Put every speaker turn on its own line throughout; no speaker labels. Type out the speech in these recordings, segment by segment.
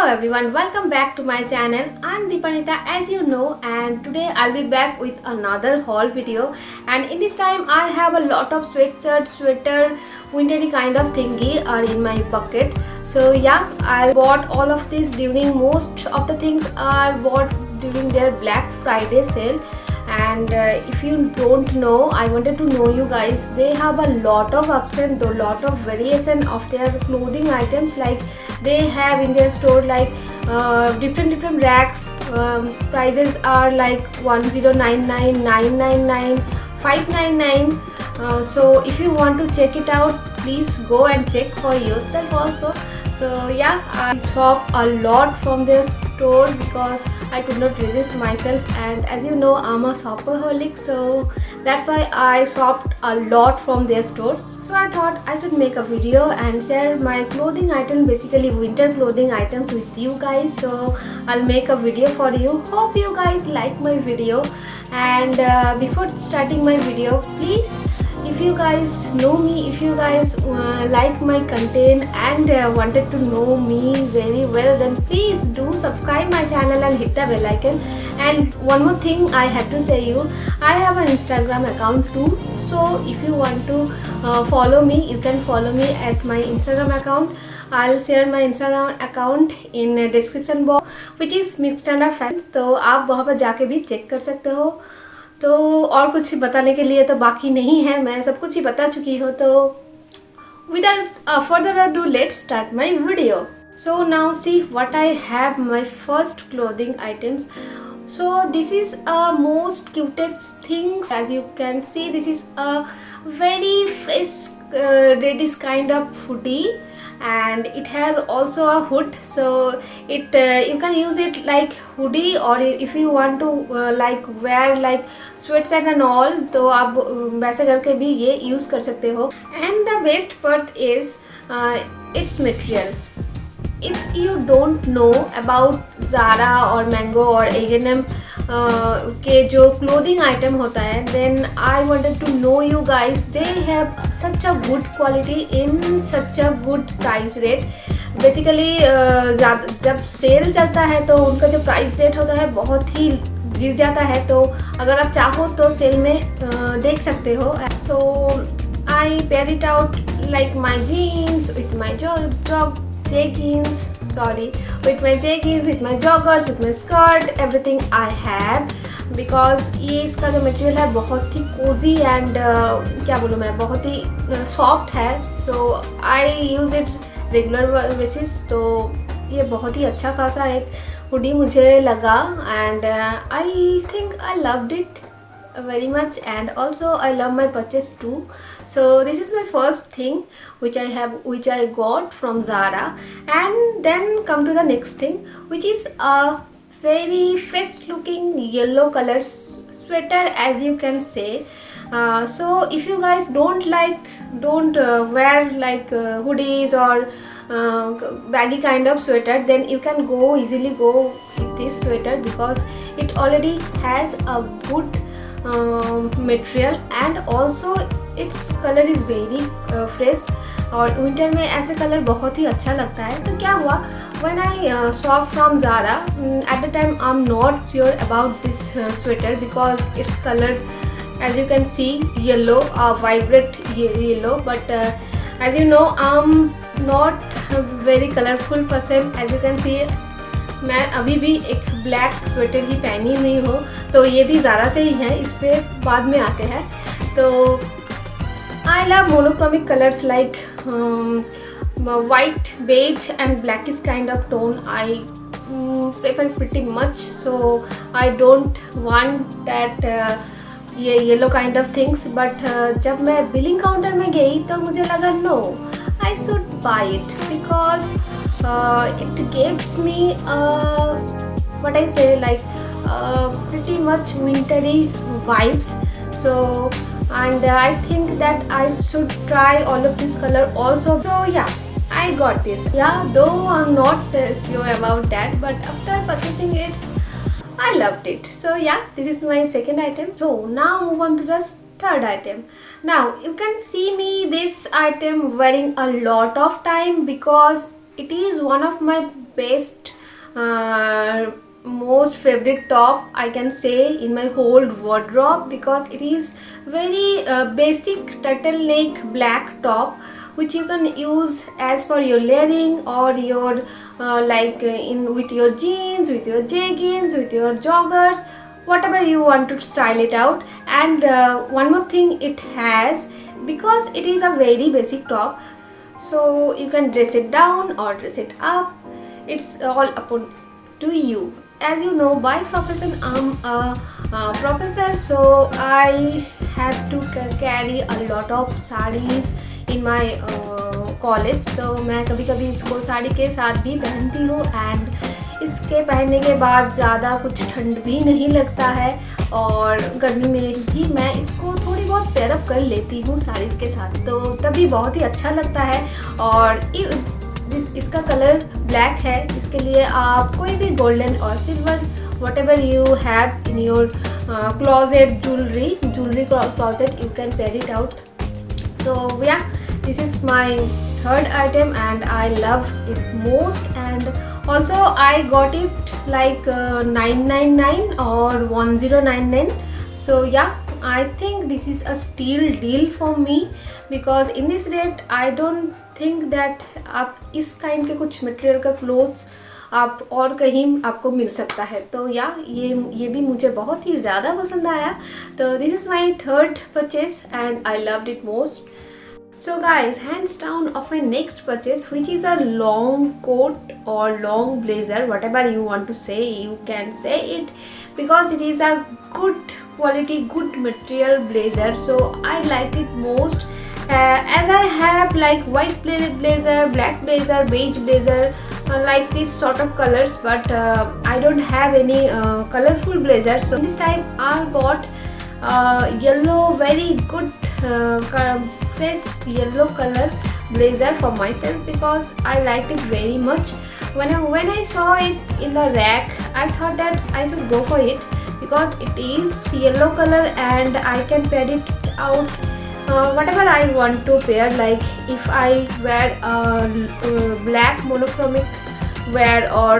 Hello everyone, welcome back to my channel. I'm Deepanita as you know, and today I'll be back with another haul video. And in this time I have a lot of sweatshirt, sweater, wintry kind of thingy are in my bucket. So yeah, I bought all of this during, most of the things are bought during their Black Friday sale. And if you don't know, I wanted to know you guys, they have a lot of option, a lot of variation of their clothing items. Like they have in their store like different racks. Prices are like 1099, 999, 599. So if you want to check it out, please go and check for yourself also. So yeah, I shop a lot from their store because I could not resist myself, and as you know, I'm a shopaholic, so that's why I shopped a lot from their store. So I thought I should make a video and share my clothing item, basically winter clothing items with you guys. So I'll make a video for you. Hope you guys like my video. And before starting my video, please, if you guys know me, if you guys like my content and wanted to know me very well, then please do subscribe my channel and hit the bell icon. And one more thing I have to say you, I have an Instagram account too. So if you want to follow me, you can follow me at my Instagram account. I'll share my Instagram account in description box, which is Mixtanda Fans. तो आप वहाँ पर जाके भी check कर सकते हो. तो और कुछ बताने के लिए तो बाकी नहीं है, मैं सब कुछ ही बता चुकी हूँ. तो without further ado, let's start my video. So now see what I have, my first clothing items. So this is a most cutest things. As you can see, this is a very fresh reddish kind of hoodie, and it has also a hood, so it you can use it like hoodie, or if you want to like wear like sweatshirt and all, तो आप वैसे करके भी ये use कर सकते हो. And the best part is its material. If you don't know about Zara or Mango or H&M के जो clothing item होता है, then I wanted to know you guys, they have such a good quality in such a good price rate. Basically जब cell चलता है तो उनका जो प्राइस रेट होता है बहुत ही गिर जाता है, तो अगर आप चाहो तो सेल में देख सकते हो. So I pair it out like my jeans with my with my jeggings, with my joggers, with my skirt, everything I have, because ये इसका जो मटेरियल है बहुत ही कोजी एंड क्या बोलूँ मैं, बहुत ही सॉफ्ट है. सो आई यूज़ इट रेगुलर बेसिस. तो ये बहुत ही अच्छा खासा एक हुडी मुझे लगा, and I think I loved it very much, and also I love my purchase too. So this is my first thing which I got from Zara. And then come to the next thing, which is a very fresh looking yellow color sweater, as you can say. So if you guys don't wear like hoodies or baggy kind of sweater, then you can easily go with this sweater because it already has a good material, and also its color is very fresh. और winter में ऐसे colour बहुत ही अच्छा लगता है. तो क्या हुआ, when I saw from Zara, at the time I'm not sure about this sweater because its color, as you can see, yellow, vibrant yellow. But as you know, I'm not a very colorful person. As you can see, मैं अभी भी एक black sweater ही पहनी हुई हूँ. तो ये भी ज़ारा से ही है, इस पे बाद में आते हैं. तो I love monochromic colours like white, beige and blackish kind of tone. I prefer pretty much, so I don't want that ये yellow kind of things. But जब मैं बिलिंग काउंटर में गई तो मुझे लगा no, I should buy it because it gives me what I say, like pretty much wintry vibes. So and I think that I should try all of this color also. So yeah, I got this. Yeah, though I'm not so sure about that, but after purchasing it, I loved it. So yeah, this is my second item. So now move on to the third item. Now you can see me this item wearing a lot of time because it is one of my best most favorite top I can say in my whole wardrobe, because it is very basic turtleneck black top which you can use as per your layering or your in with your jeans, with your jeggings, with your joggers, whatever you want to style it out. And one more thing it has, because it is a very basic top, so you can dress it down or dress it up, it's all upon to you. As you know, by profession I'm a professor, so I have to carry a lot of sarees in my college. So मैं कभी कभी इसको साड़ी के साथ भी पहनती हूँ, and इसके पहनने के बाद ज़्यादा कुछ ठंड भी नहीं लगता है, और गर्मी में भी मैं इसको थोड़ी बहुत पेयरअप कर लेती हूँ साड़ी के साथ, तो तभी बहुत ही अच्छा लगता है. और इसका कलर ब्लैक है, इसके लिए आप कोई भी गोल्डन और silver whatever you have in your closet, jewelry closet, you can pair it out. So yeah, this is my third item and I love it most. And also I got it like 999 or 1099. So yeah, I think this is a steal deal for me, because in this rate I don't think that आप इस kind के कुछ material का clothes आप और कहीं आपको मिल सकता है. तो या ये भी मुझे बहुत ही ज़्यादा पसंद आया. तो this is my third purchase and I loved it most. So guys, hands down of my next purchase, which is a long coat or long blazer, whatever you want to say, you can say it, because it is a good quality, good material blazer, so I liked it most. As I have like white blazer, black blazer, beige blazer, like this sort of colors, but I don't have any colorful blazer. So this time I bought yellow, very good fresh yellow color blazer for myself, because I liked it very much. When I saw it in the rack, I thought that I should go for it, because it is yellow color and I can pair it out whatever I want to pair. Like if I wear black monochromic wear or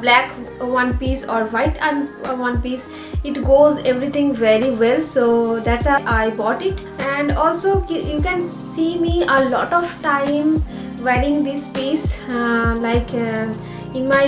black one piece or white and one piece, it goes everything very well. So that's how I bought it. And also you can see me a lot of time wearing this piece, in my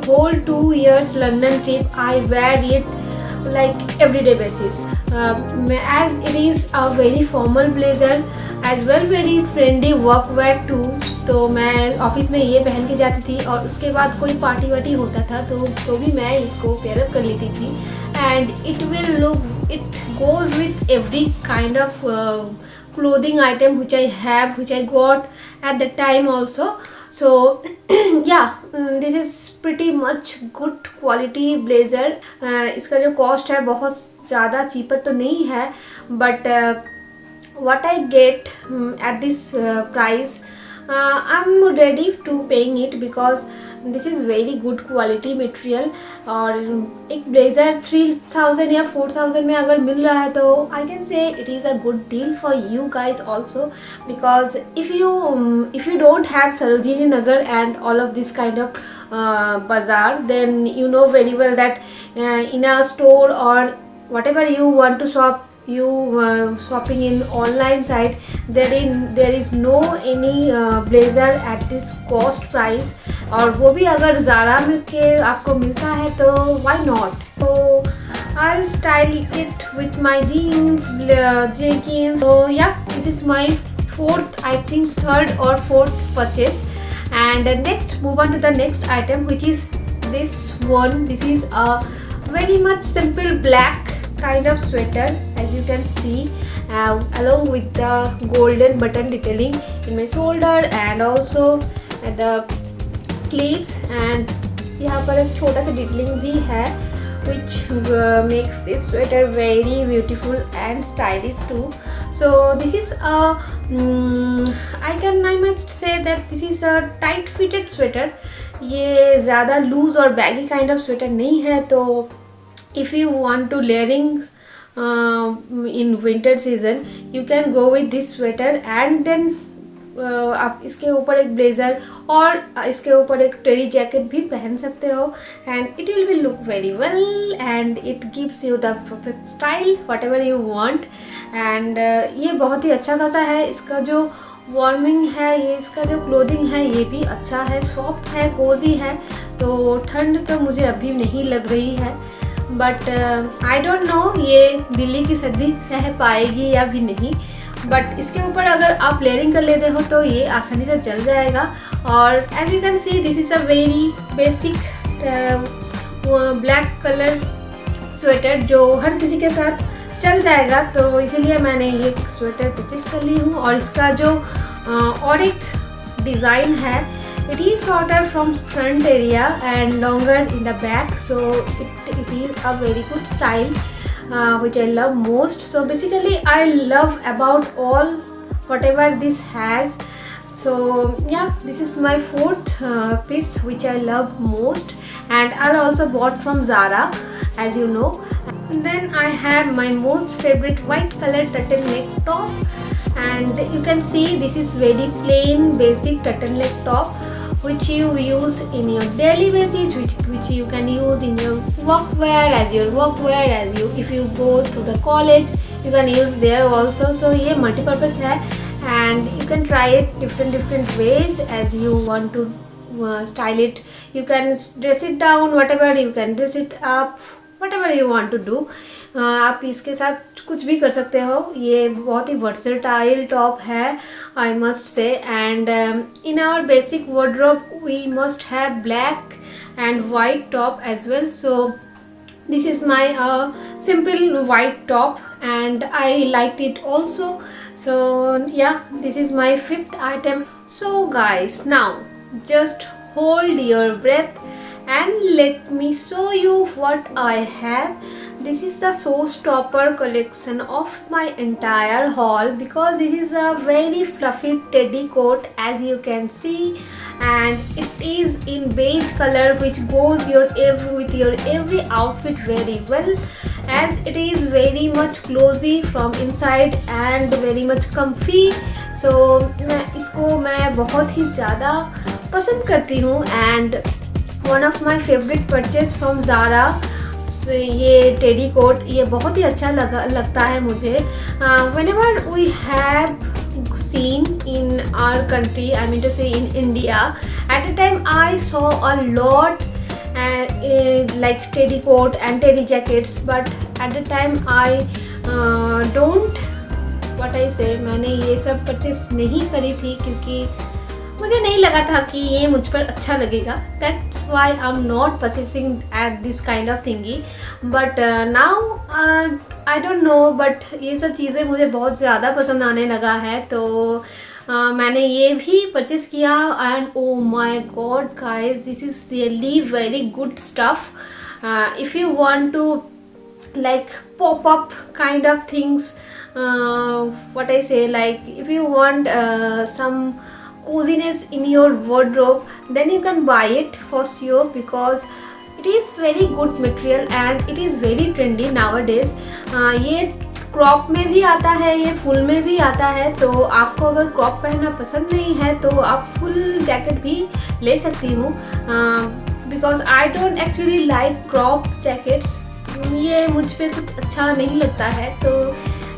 whole 2 years London trip I wear it like everyday basis, as it is a very formal blazer as well, very trendy work wear too. तो मैं office में ये पहन के जाती थी, और उसके बाद कोई पार्टी वार्टी होता था तो भी मैं इसको पेयरअप कर लेती थी. And it goes with every kind of clothing item which I got at that time also. So yeah, this is pretty much good quality blazer. इसका जो cost है बहुत ज़्यादा cheaper तो नहीं है, but what I get at this price, I'm ready to paying it, because this is very good quality material. और एक blazer 3000 या 4000 में अगर मिल रहा है तो I can say it is a good deal for you guys also, because if you don't have Sarojini Nagar and all of this kind of bazaar, then you know very well that in a store or whatever you want to shop, shopping in online site, there is no any blazer at this cost price. और वो भी अगर Zara में के आपको मिलता है तो why not. So I'll style it with my jeans, jeggings. So yeah, this is my third or fourth purchase. And next, move on to the next item, which is this one. This is a very much simple black kind of sweater, as you can see, along with the golden button detailing in my shoulder and also at the sleeves. And यहाँ पर एक छोटा सा detailing भी है, which makes this sweater very beautiful and stylish too. So this is a I must say that this is a tight fitted sweater. ये ज़्यादा loose और baggy kind of sweater नहीं है. तो if you want to layering in winter season, you can go with this sweater, and then आप इसके ऊपर एक ब्लेज़र और इसके ऊपर एक टेरी जैकेट भी पहन सकते हो and it will be look very well and it gives you the perfect style what ever you want. And ये बहुत ही अच्छा खासा है। इसका जो वार्मिंग है, ये इसका जो क्लोथिंग है ये भी अच्छा है, सॉफ्ट है, कोजी है, तो ठंड तो मुझे अभी नहीं लग रही है। बट आई डोंट नो ये दिल्ली की सर्दी सह पाएगी या भी नहीं, बट इसके ऊपर अगर आप लेयरिंग कर लेते हो तो ये आसानी से जल जाएगा। और as you can see this is a very basic black colour sweater जो हर किसी के साथ चल जाएगा, तो इसीलिए मैंने ये स्वेटर परचेस कर ली हूँ। और इसका जो और एक डिज़ाइन है, it is shorter from front area and longer in the back, so it is a very good style which I love most. So basically I love about all whatever this has. So yeah, this is my fourth piece which I love most, and I also bought from Zara, as you know. And then I have my most favorite white color turtleneck top, and you can see this is very plain basic turtleneck top which you use in your daily basis, which you can use in your workwear, as your workwear, as you if you go to the college you can use there also. So ये multi-purpose है and you can try it different ways as you want to style it. You can dress it down, whatever, you can dress it up, whatever you want to do. आप इसके साथ कुछ भी कर सकते हो। ये बहुत ही वर्सेटाइल टॉप है, I must say. And in our basic wardrobe we must have black and white top as well. So this is my simple white top and I liked it also. So yeah, this is my fifth item. So guys, now just hold your breath and let me show you what I have. This is the showstopper collection of my entire haul, because this is a very fluffy teddy coat as you can see, and it is in beige color which goes with your every outfit very well, as it is very much cozy from inside and very much comfy. So इसको मैं बहुत ही ज़्यादा पसंद करती हूँ and one of my favorite purchase from Zara. ये teddy coat ये बहुत ही अच्छा लगता है मुझे। whenever we have seen in our country, I mean to say in India, at the time I saw a lot like teddy coat and teddy jackets, but at the time I don't what I say, मैंने ये सब purchase नहीं करी थी क्योंकि मुझे नहीं लगा था कि ये मुझ पर अच्छा लगेगा। That's why I am not purchasing at this kind of थिंगी। But now I don't know, but ये सब चीज़ें मुझे बहुत ज़्यादा पसंद आने लगा है, तो मैंने ये भी परचेस किया। And oh my god guys, this is really very good stuff. If you want to like pop up kind of things, what I say, like if you want some coziness in your wardrobe, then you can buy it for sure, because it is very good material and it is very trendy nowadays. ये crop में भी आता है, ये full में भी आता है, तो आपको अगर क्रॉप पहनना पसंद नहीं है तो आप फुल जैकेट भी ले सकती हूँ, because I don't actually like crop jackets. ये मुझ पे कुछ अच्छा नहीं लगता है, तो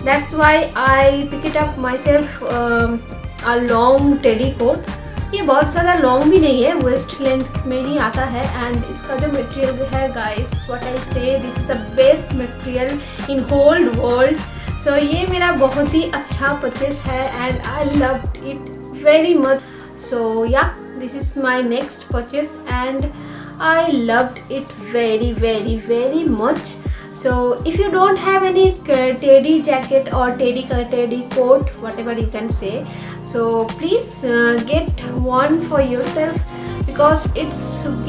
that's why I pick it up myself a long teddy coat. ये बहुत ज़्यादा लॉन्ग भी नहीं है, वेस्ट लेंथ में ही आता है। एंड इसका जो मटेरियल है guys, what I say, this is the best material in whole world. So ये मेरा बहुत ही अच्छा परचेस है and I loved it very much. So yeah, this is my next purchase and I loved it very very much. So if you don't have any teddy jacket or teddy coat, whatever you can say, so please get one for yourself, because it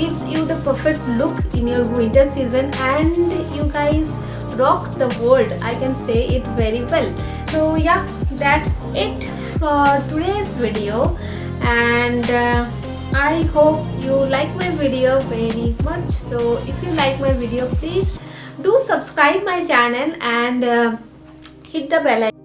gives you the perfect look in your winter season and you guys rock the world, I can say it very well. So yeah, that's it for today's video, and I hope you like my video very much. So if you like my video, please do subscribe my channel and hit the bell icon.